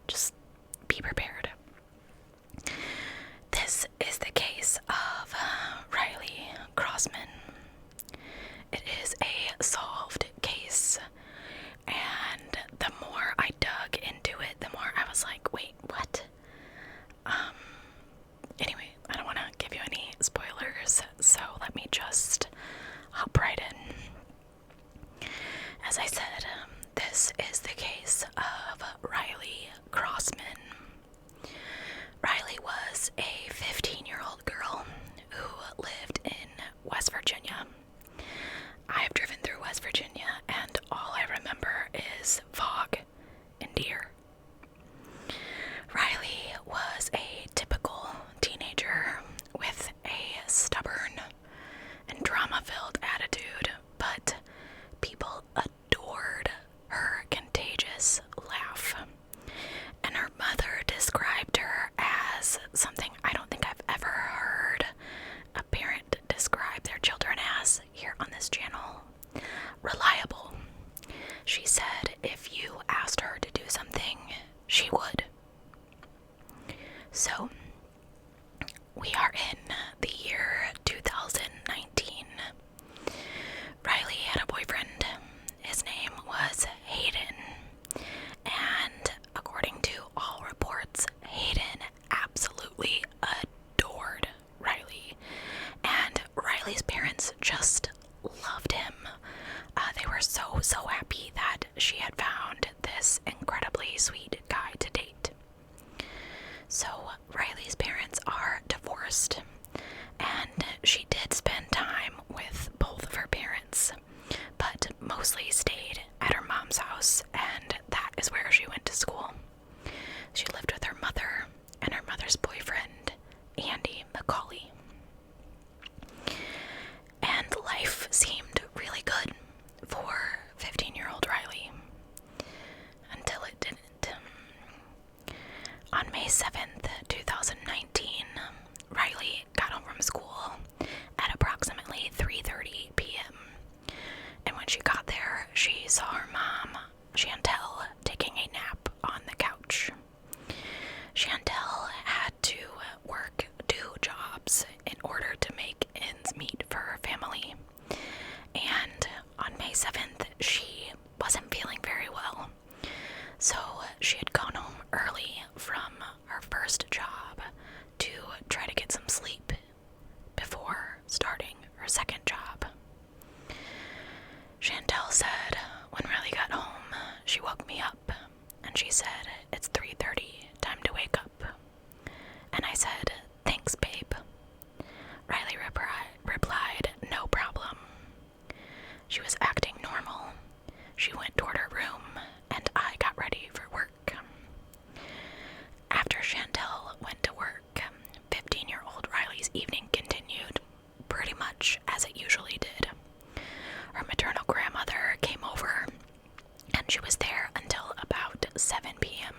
just be prepared. This is the case of Riley Crossman. It is a solved case, and the more I dug into it, the more I was like, wait, what? Anyway, I don't want to give you any spoilers, so let me just hop right in. As I said, this is the case of Riley Crossman. Riley was a 15-year-old girl who lived in West Virginia. I've driven through West Virginia, and all I remember is fog and deer. Riley was a typical teenager with a stubborn and drama-filled attitude, but people adored her contagious laugh. And her mother described her as something I don't think I've ever heard a parent describe their children as here on this channel. Reliable. She said if you asked her to do something, she would. So, we are in the year 2019. Riley had a boyfriend. His name was Hayden. And according to all reports, Hayden absolutely adored Riley. And Riley's parents just loved him. They were so happy that she had found this incredibly sweet guy to date. So Riley's parents are divorced, and she did spend time with both of her parents, but mostly stayed at her mom's house, and that is where she went to school. She lived with her mother and her mother's boyfriend, Andy McCauley. And life seemed really good for 15-year-old Riley, until it didn't. On May 7th, 2019, Riley got home from school at approximately 3:30 p.m. And when she got there, she saw her mom, Chantel, taking a nap on the couch. Chantel had to work 2 jobs in order to make ends meet for her family. And on May 7th, she wasn't feeling very well. So she had gone home early from her first job to try to get some sleep before starting her second job. Chantel said when Riley got home, she woke me up and she said, "It's 3:30, time to wake up." And I said, "Thanks, babe." Riley replied, "No problem." She was acting normal. She went toward her room, and I got ready for work. After Chantel went to work, 15-year-old Riley's evening continued pretty much as it usually did. Her maternal grandmother came over, and she was there until about 7 p.m.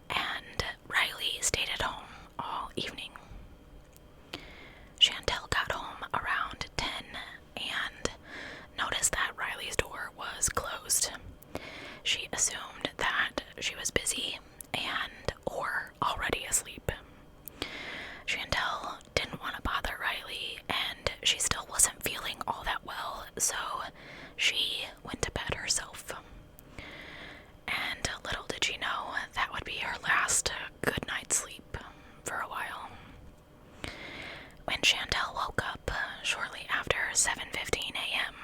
And Riley stayed at home all evening. Chantel got home around 10 and noticed that Riley's door was closed. She assumed that she was busy or already asleep. Chantel didn't want to bother Riley, and she still wasn't feeling all that well, so she went to bed herself. And little did she know that would be her last good night's sleep for a while. When Chantel woke up shortly after 7:15 a.m.,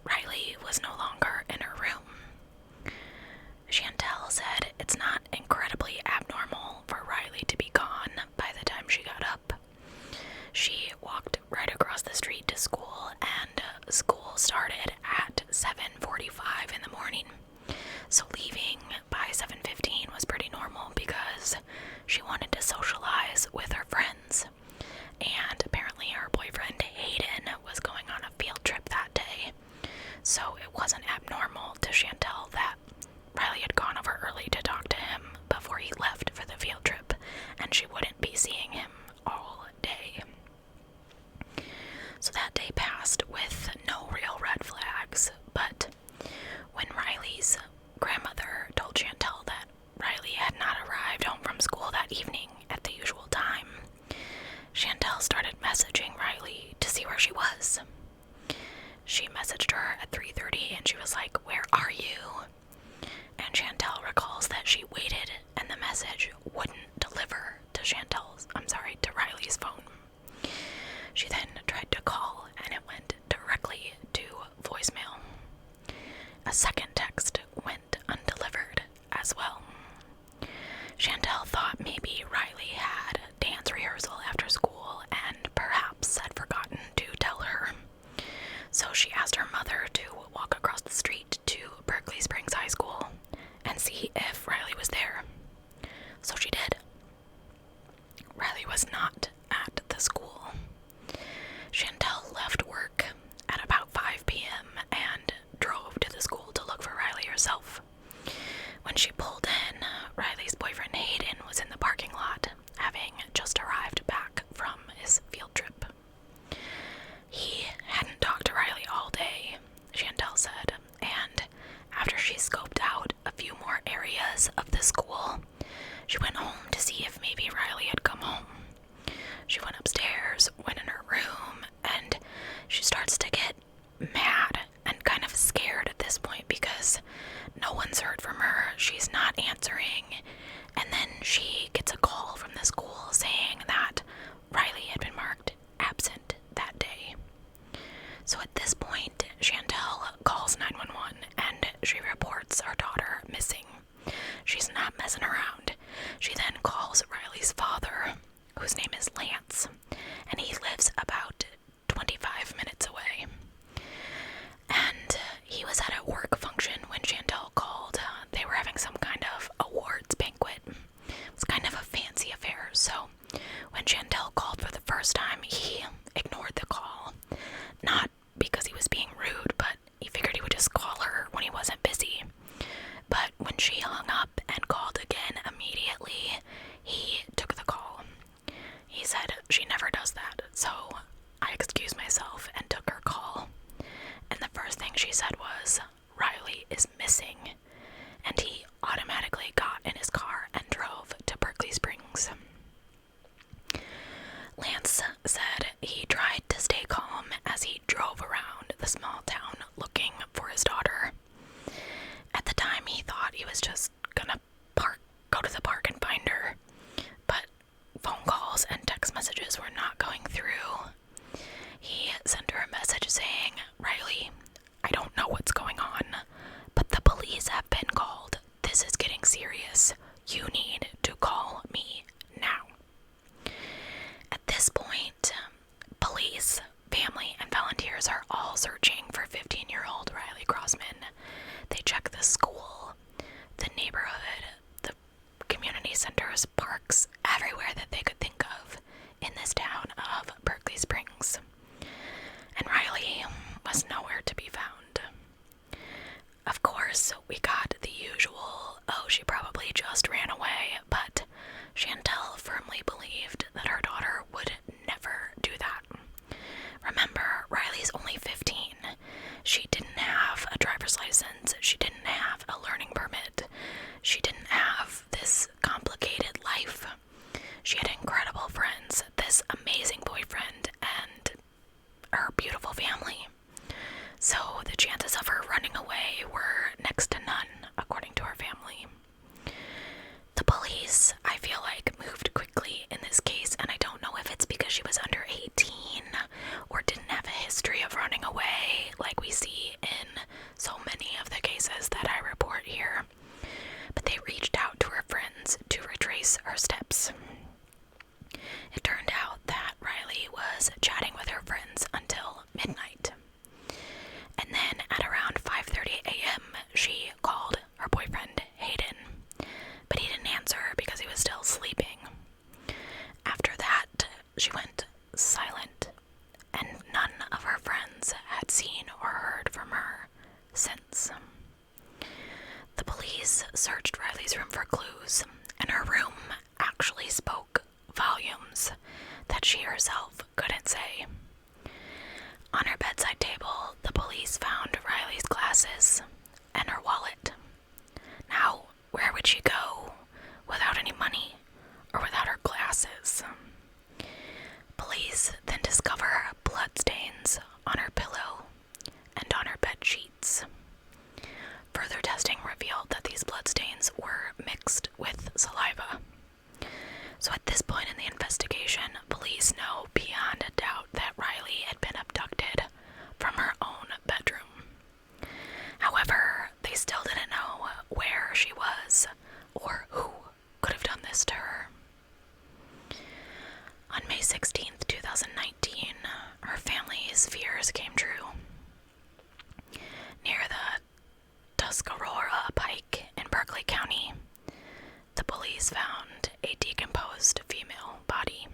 Riley was no longer in her room. Chantel said it's not incredibly abnormal for Riley to be gone by the time she got up. She walked right across the street to school, and school started at 7:45 in the morning. So leaving by 7:15 was pretty normal because she wanted to socialize with her friends. And apparently her boyfriend Hayden was going on a field trip that day. So it wasn't abnormal to Chantel that Riley had gone over early to talk to him before he left for the field trip, and she wouldn't be seeing him all day. So that day passed with no real red flags, but when Riley's grandmother told Chantel that Riley messaged her at 3:30 and she was like, "Where are you?" And Chantel recalls that she waited and the message wouldn't deliver to Riley's phone. She then tried to call and it went directly to voicemail. A second text went undelivered as well. Chantel thought maybe Riley had dance rehearsal after school and perhaps had forgotten to tell her. So she asked her mother to walk across the street to Berkeley Springs High School and see if Riley was there. So she did. Riley was not at the school. Chantel left work at about 5 p.m. and drove to the school to look for Riley herself. When she pulled in, Riley's boyfriend Hayden was in the parking lot, having just arrived back from his field trip. He hadn't talked to Riley all day, Chantel said, and after she scoped out a few more areas of the school, she went home to see if maybe Riley had come home. She went upstairs, went in her room, and she starts to get mad and kind of scared at this point because no one's heard from her. She's not answering. And then she gets a call from the school saying that Riley had been marked absent that day. So at this point, Chantel calls 911 and she reports her daughter missing. She's not messing around. She then calls Riley's father, whose name is Lance, and he lives about 25 minutes away. And he was at a work function when Chantel called. They were having some kind of awards banquet. It was kind of a fancy affair, so when Chantel called for the first time, he ignored the call. Not because he was being rude, but he figured he would just call her when he wasn't busy. But when she hung up and called again immediately, he took the call. He said she never does that, so I excused myself and took her call. And the first thing she said was, "Riley is missing." And he automatically got in his car and drove to Berkeley Springs. Lance said he tried to stay calm as he drove around the small town looking for his daughter. At the time, he thought he was just gonna go to the park and find her, but phone calls and text messages were not going through. He sent her a message saying, "Riley, I don't know what's going on, but the police have been called. This is getting serious. You need to call me now." At this point, police, family, and volunteers are all searching for 15-year-old Riley Crossman. They check the school, the neighborhood, the community centers, parks, everywhere that they could think of in this town of Berkeley Springs. And Riley was nowhere to be found. Of course, we got the usual, "Oh, she probably just ran away," but Chantel firmly believed that her daughter would never do that. Remember, Riley's only 15. She didn't have a driver's license. She didn't have a learning permit. She didn't have this complicated life. She had incredible friends, this amazing boyfriend, and her beautiful family. So the chances of her running away were next to none, according to her family. The police, I feel like, moved quickly in this case, and I don't know if it's because she was under 18 or didn't have a history of running away like we see in so many of the cases that I report here. But they reached out to her friends to retrace her steps. It turned out that Riley was chatting with her friends until midnight. And then at around 5:30 a.m., she called her boyfriend, Hayden, but he didn't answer because he was still sleeping. After that, she went silent, and none of her friends had seen or heard from her since. The police searched Riley's room for clues, and her room actually spoke volumes that she herself couldn't say. On her bedside table, the police found Riley's glasses and her wallet. Now, where would she go without any money or without her glasses? Police then discover bloodstains on her pillow and on stains were mixed with saliva. So at this point in the investigation, police know beyond a doubt that Riley had been abducted from her own bedroom. However, they still didn't know where she was or who could have done this to her. On May 16th, 2019, her family's fears came true. Near the Tuscarora Pike in Berkeley County, the police found a decomposed female body.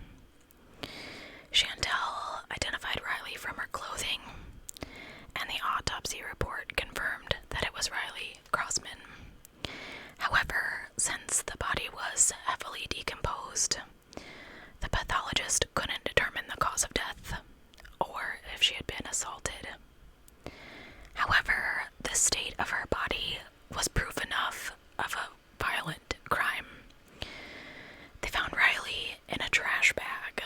Chantel identified Riley from her clothing, and the autopsy report confirmed that it was Riley Crossman. However, since the body was heavily decomposed, the pathologist couldn't determine the cause of death or if she had been assaulted. However, the state of her body was proof enough of a violent crime. They found Riley in a trash bag.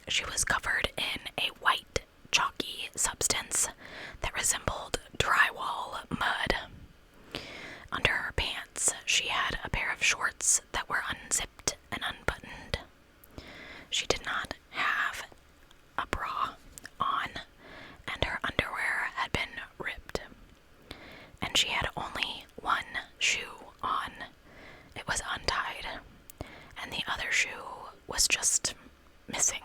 She was covered in a white, chalky substance that resembled drywall mud. Under her pants, she had a pair of shorts that were unzipped and unbuttoned. She did not have a bra on, and her underwear had been ripped. And she had only one shoe on. It was untied, and the other shoe was just missing.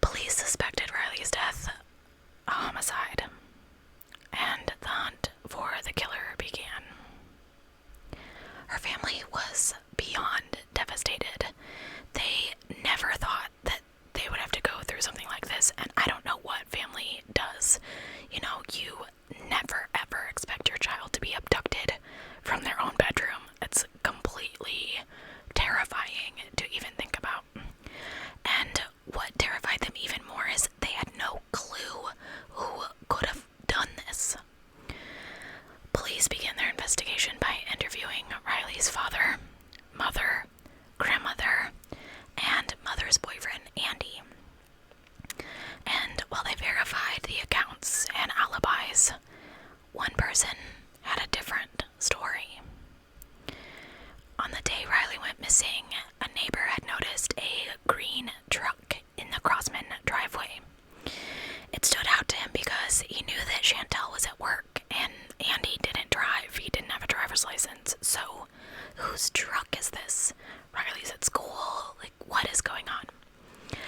Police suspected Riley's death a homicide, and the hunt for the killer began. Her family was beyond devastated. They never thought that they would have to go through something like this, and I don't know what family does. You know, you never ever expect your child to be abducted from their own bedroom. It's completely terrifying to even think about. And what terrified them even more is they had no clue who could have done this. Police began their investigation by interviewing Riley's father, mother, grandmother, and mother's boyfriend, Andy. And while they verified the accounts and alibis, one person had a different story. On the day Riley went missing, a neighbor had noticed a green truck in the Crossman driveway. It stood out to him because he knew that Chantel was at work and Andy didn't drive. He didn't have a driver's license. So, whose truck is this? Riley's at school. Like, what is going on?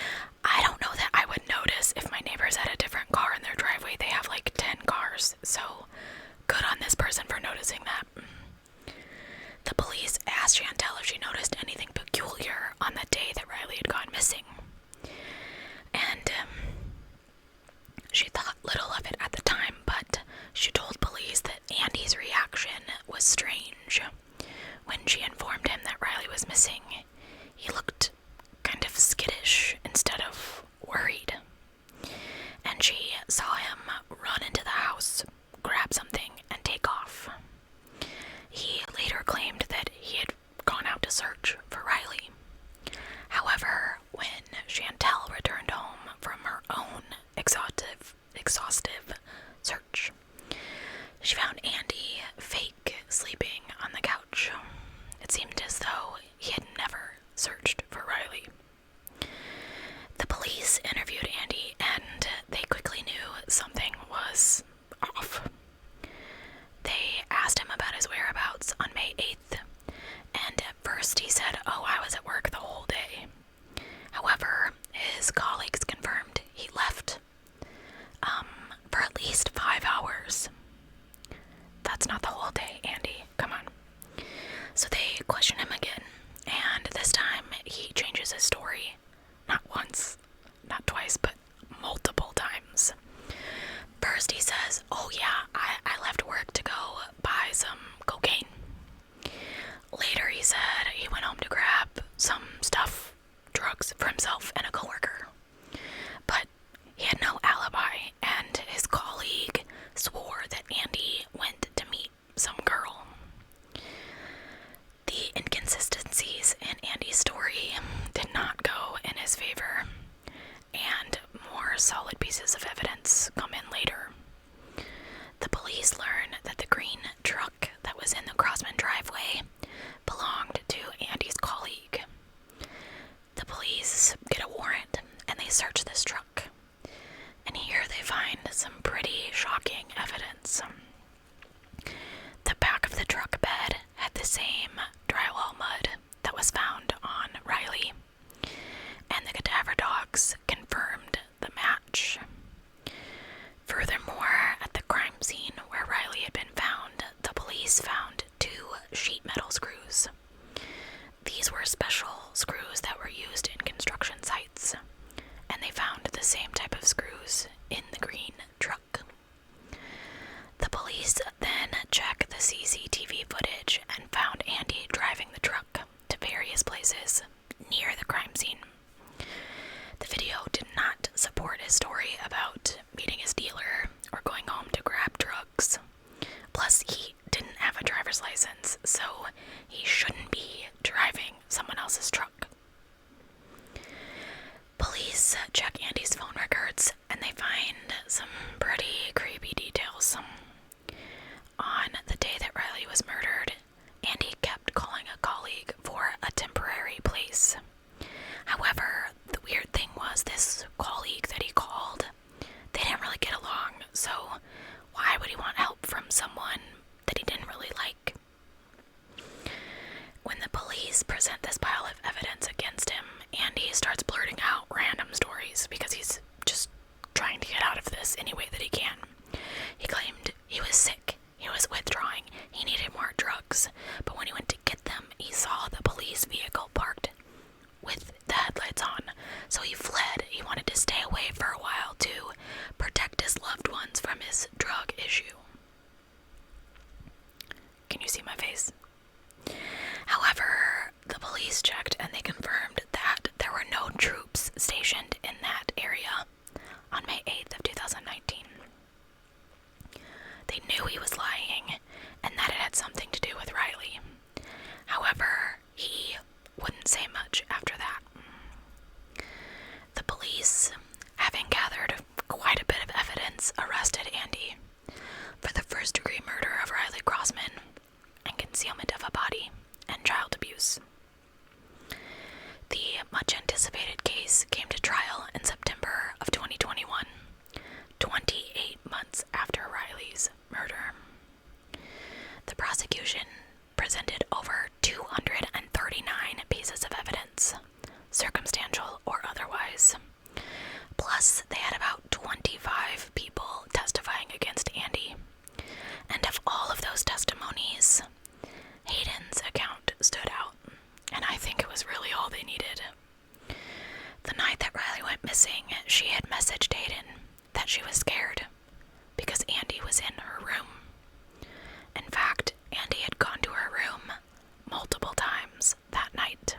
I don't know that I would notice if my neighbors had a different car in their driveway. They have like 10 cars. So, good on this person for noticing that. The police asked Chantel if she noticed anything peculiar on the day that Riley had gone missing. And she thought little of it at the time, but she told police that Andy's reaction was strange. When she informed him that Riley was missing, he looked kind of skittish instead of worried. And she saw him run into the house, grab something, and take off. He later claimed that he had gone out to search for Riley. However, when Chantel returned home from her own exhaustive search, she found Andy fake sleeping on the couch. It seemed as though he had never searched for Riley. The police interviewed Andy, and they quickly knew something was off. They asked him about his whereabouts on May 8th, and at first he said, "Oh, I was at work the whole day." However, his colleagues confirmed he left for at least 5 hours. That's not the whole day, Andy. Come on. So they question him again, and this time he changes his story. Not once, not twice, but multiple times. First he says, "Oh yeah, I left work to go buy some cocaine." Later he said he went home to grab some stuff, drugs, for himself and a coworker. But he had no alibi, and his colleague swore that Andy went to meet some girl. The inconsistency mud that was found on Riley, and the cadaver dogs confirmed the match. Furthermore, at the crime scene where Riley had been found, the police found 2 sheet metal screws. These were special screws that were used in construction sites, and they found the same type of screws in the green truck. The police then checked the CCTV footage and found Andy driving the truck to various places near the crime scene. The video did not support his story about meeting his dealer or going home to grab drugs. Plus, he didn't have a driver's license, so he shouldn't be driving someone else's truck. Police check Andy's phone records and they find some pretty creepy details. On the day that Riley was murdered, Andy kept calling a colleague for a temporary place. However, the weird thing was this colleague that he called, they didn't really get along, so why would he want help from someone that he didn't really like? When the police present this pile of evidence against him, Andy starts blurting out random stories because he's just trying to get out of this any way that he can. He claimed he was sick, he was withdrawing, he needed more drugs, but when he went to get them, he saw the police vehicle parked with the headlights on, so he fled. He wanted to stay away for a while to protect his loved ones from his drug issue. Can you see my face? However, the police checked and they confirmed that there were no troops stationed in that area on May 8th of 2019. They knew he was lying and that it had something to do with Riley. However, he wouldn't say much after that. The police, having gathered quite a bit of evidence, arrested Andy for the first-degree murder of Riley Crossman and concealment of a body and child abuse. The much-anticipated case came to trial in September of 2021, 28 months after Riley's murder. The prosecution presented over 239 pieces of evidence, circumstantial or otherwise. Plus, they had about 25 people testifying against Andy. And of all of those testimonies, Hayden's account stood out, and I think it was really all they needed. The night that Riley went missing, she had messaged Hayden that she was scared because Andy was in her room. In fact, Andy had gone to her room multiple times that night.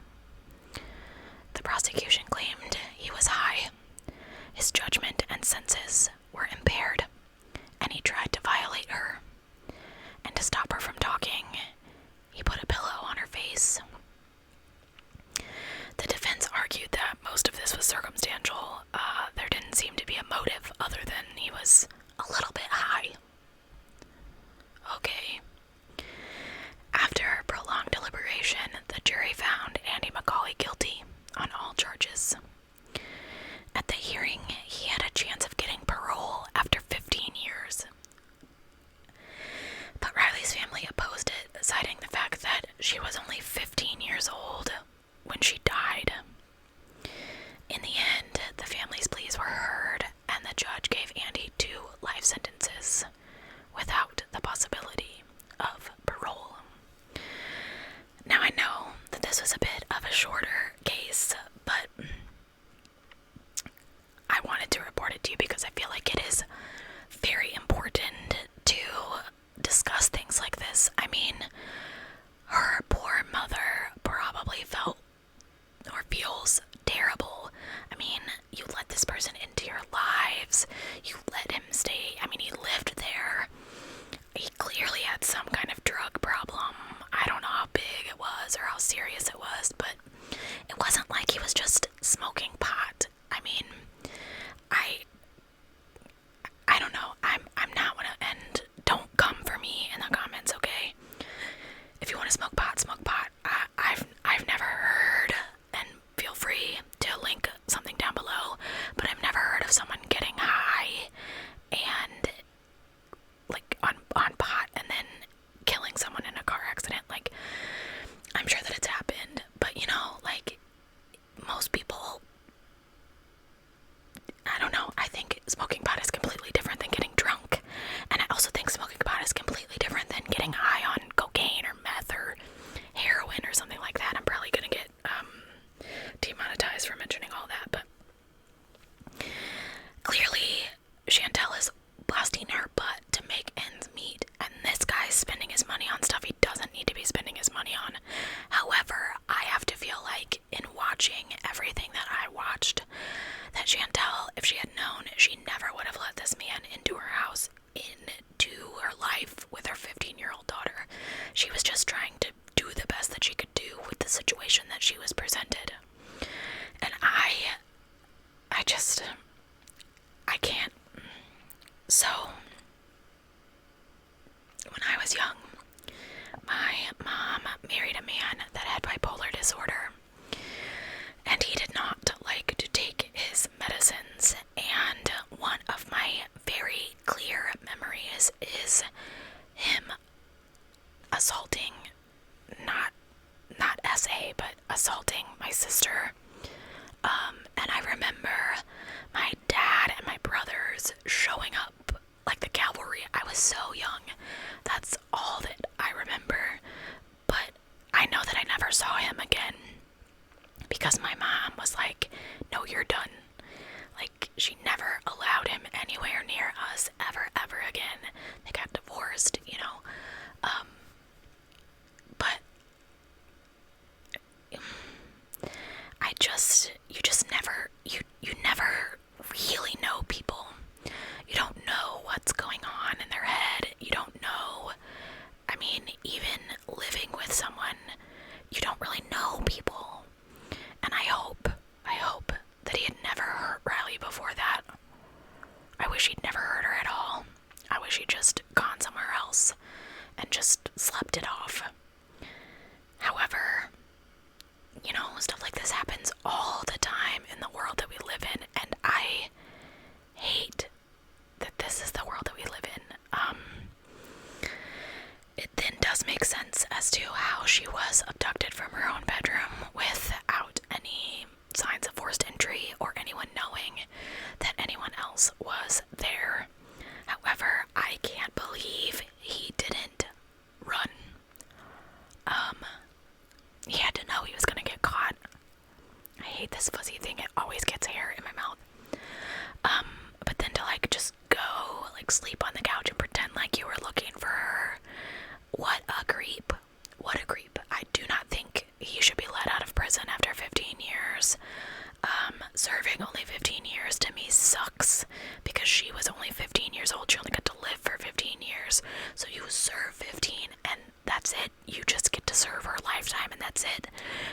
The prosecution claimed he was high, his judgment and senses were impaired, and he tried to violate her. And to stop her from talking, he put a pillow on her face. The defense argued that most of this was circumstantial. There didn't seem to be a motive other than he was a little bit high. Okay. After prolonged deliberation, the jury found Andy McCauley guilty on all charges. At the hearing, he had a chance of getting parole after 15 years. But Riley's family opposed it, citing the fact that she was only 15 years old when she died. In the end, the family's pleas were heard, and the judge gave Andy 2 life sentences without the possibility of parole. Now I know that this was a bit of a shorter case, but I wanted to report it to you because I feel like it is very important to discuss things like this. I mean, her poor mother probably felt or feels terrible. I mean, you let this person into your lives. You let him stay. I mean, he lived there. He clearly had some kind of drug problem. I don't know how big it was or how serious it was, but it wasn't like he was just smoking pot. I mean, I don't know. I'm not gonna, and don't come for me in the comments, okay? If you want to smoke pot, smoke pot. I've never heard, and feel free to link something down below, but I've never heard of someone getting high and like on pot and then killing someone in a car accident. Like, I'm sure that it's was abducted from her own bedroom without any signs of forced entry or anyone knowing that anyone else was there. However, I can't believe he didn't run. He had to know he was gonna get caught. I hate this fuzzy thing, it always gets hair in my mouth. But then to like just go, like sleep on the couch and pretend like you were looking for her. What a creep. What a creep. I do not think he should be let out of prison after 15 years. Serving only 15 years to me sucks because she was only 15 years old. She only got to live for 15 years. So you serve 15 and that's it. You just get to serve her lifetime and that's it.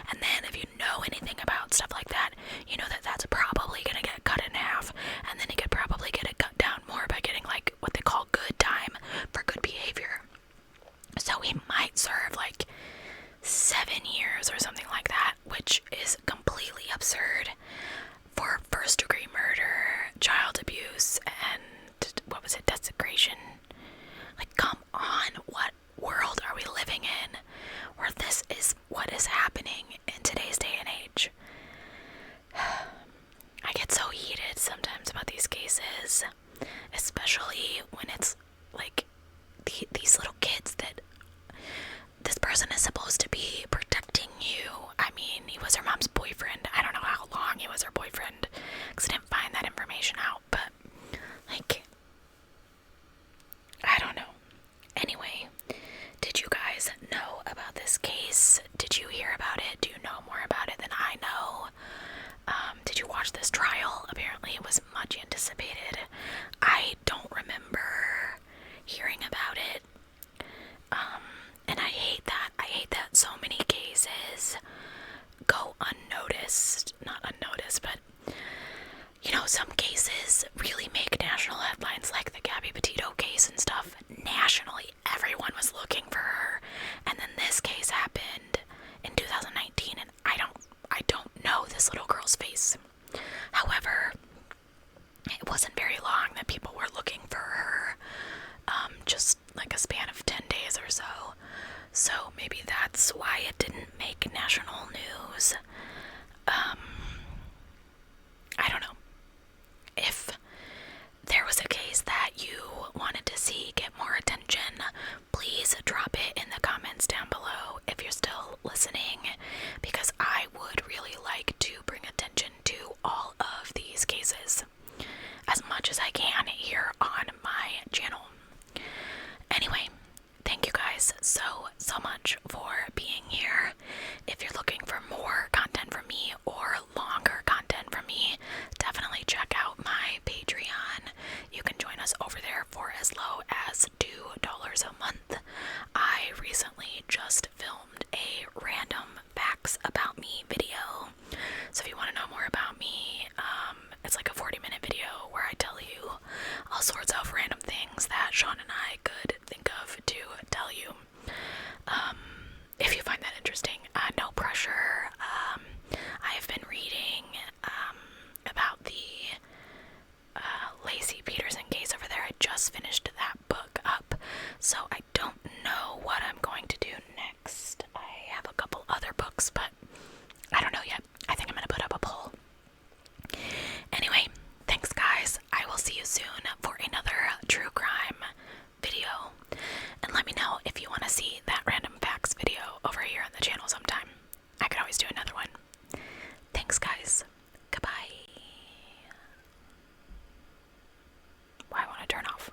And then if you know anything about stuff like that, you know that that's probably going to get cut in half. And then he could probably get it cut down more by getting like what they call good time for good behavior. So he might serve like 7 years or something like that, which is completely absurd for first degree murder, child abuse, and desecration. Like, come on, what world are we living in where this is what is happening in today's day and age? I get so heated sometimes about these cases, especially when it's like these little kids that this person is supposed to be protecting you. I mean, he was her mom's boyfriend. I don't know how long he was her boyfriend because I didn't find that information out, but like, I don't know. Anyway, did you guys know about this case? Did you hear about it? Do you know more about it than I know? Did you watch this trial? Apparently it was much anticipated. I don't remember hearing about it. And I hate that. I hate that so many cases go unnoticed. Not unnoticed, but you know, some cases really make national headlines, like the Gabby Petito case and stuff. Nationally, everyone was looking for her. And then this case happened in 2019, and I don't know this little girl's face. However, it wasn't very long that people were looking for her. Just like a span of 10 days or so. So maybe that's why it didn't make national news. I don't know. If there was a case that you wanted to see get more attention, please drop it in the comments down below if you're still listening, because I would really like to bring attention to all of these cases as much as I can here on my channel. Anyway, thank you guys so much for being here. If you're looking for more content from me or longer content from me, definitely check out my Patreon. You can join us over there for as low as $2 a month. I recently just filmed a random facts about me video. So if you want to know more about me, it's like a 40-minute video where I tell you all sorts of random things that Sean and I could think of to tell you. If you find that interesting, no pressure. I have been reading about the Lacey Peterson case over there. I just finished that book up, so I don't know what I'm going to do next. I have a couple other books, but I don't know yet. I think I'm going to put up a poll. Anyway, thanks guys. I will see you soon for another true crime video. And let me know if you want to see that random facts video over here on the channel sometime. I could always do another one. Thanks guys. Goodbye. Why won't I turn off?